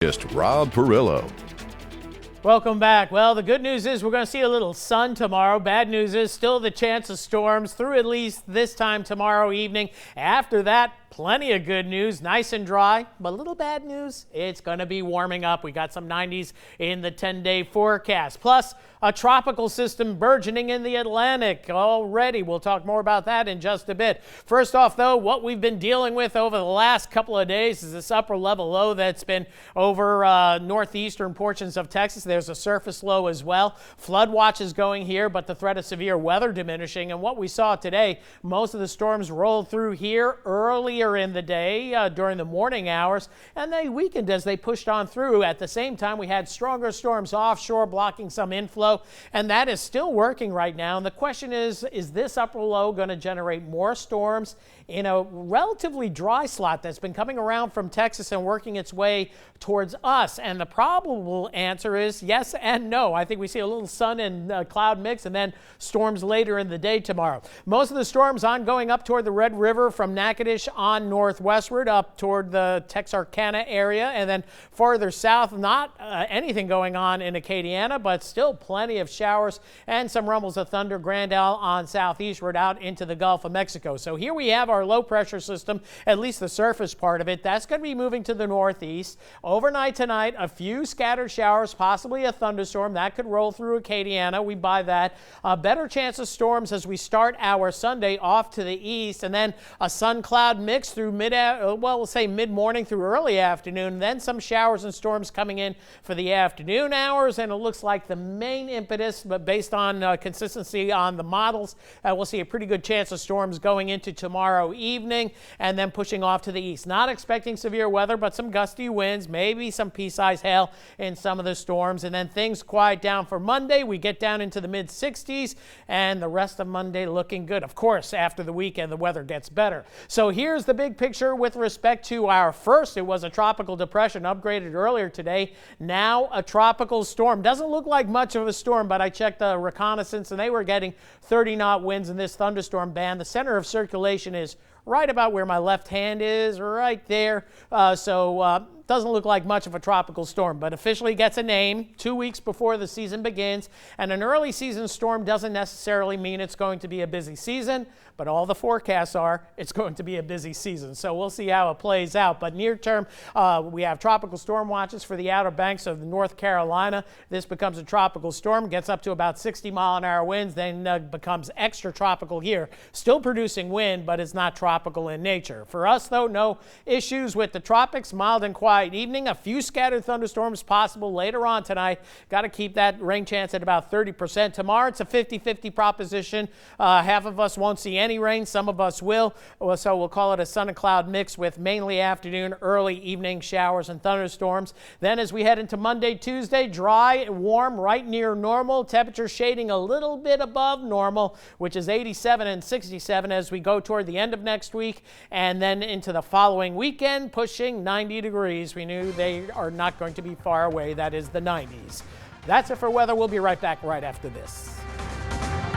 Rob Perillo. Welcome back. Well, the good news is we're going to see a little sun tomorrow. Bad news is still the chance of storms through at least this time tomorrow evening. After that, plenty of good news, nice and dry, but a little bad news, it's going to be warming up. We got some 90s in the 10-day forecast. Plus, a tropical system burgeoning in the Atlantic already. We'll talk more about that in just a bit. First off, though, what we've been dealing with over the last couple of days is this upper level low that's been over northeastern portions of Texas. There's a surface low as well. Flood watch is going here, but the threat of severe weather diminishing. And what we saw today, most of the storms rolled through here earlier in the day during the morning hours, and they weakened as they pushed on through. At the same time, we had stronger storms offshore blocking some inflow, and that is still working right now. And the question is this upper low going to generate more storms in a relatively dry slot that's been coming around from Texas and working its way towards us? And the probable answer is yes and no. I think we see a little sun and cloud mix and then storms later in the day tomorrow. Most of the storms ongoing up toward the Red River from Natchitoches on northwestward up toward the Texarkana area, and then farther south, not anything going on in Acadiana, but still plenty of showers and some rumbles of thunder. Grand Isle on southeastward out into the Gulf of Mexico. So here we have our low pressure system, at least the surface part of it. That's going to be moving to the northeast. Overnight tonight, a few scattered showers, possibly a thunderstorm that could roll through Acadiana. We buy that. A better chance of storms as we start our Sunday off to the east, and then a sun cloud mix through we'll say mid-morning through early afternoon, then some showers and storms coming in for the afternoon hours. And it looks like the main impetus, but based on consistency on the models, we'll see a pretty good chance of storms going into tomorrow evening and then pushing off to the east. Not expecting severe weather, but some gusty winds, maybe some pea-sized hail in some of the storms. And then things quiet down for Monday. We get down into the mid-60s, and the rest of Monday looking good. Of course, after the weekend, the weather gets better. So here's the big picture with respect to our first. It was a tropical depression upgraded earlier today. Now a tropical storm. Doesn't look like much of a storm, but I checked the reconnaissance and they were getting 30-knot winds in this thunderstorm band. The center of circulation is right about where my left hand is, right there. Doesn't look like much of a tropical storm, but officially gets a name 2 weeks before the season begins. And an early season storm doesn't necessarily mean it's going to be a busy season, but all the forecasts are it's going to be a busy season. So we'll see how it plays out. But near term, we have tropical storm watches for the Outer Banks of North Carolina. This becomes a tropical storm, gets up to about 60-mile-an-hour winds, then becomes extra tropical here. Still producing wind, but it's not tropical in nature. For us, though, no issues with the tropics. Mild and quiet evening. A few scattered thunderstorms possible later on tonight. Got to keep that rain chance at about 30%. Tomorrow, it's a 50-50 proposition. Half of us won't see any rain. Some of us will. So we'll call it a sun and cloud mix with mainly afternoon, early evening showers and thunderstorms. Then as we head into Monday, Tuesday, dry and warm, right near normal. Temperature shading a little bit above normal, which is 87 and 67 as we go toward the end of next week. And then into the following weekend, pushing 90 degrees. We knew they are not going to be far away. That is the 90s. That's it for weather. We'll be right back right after this.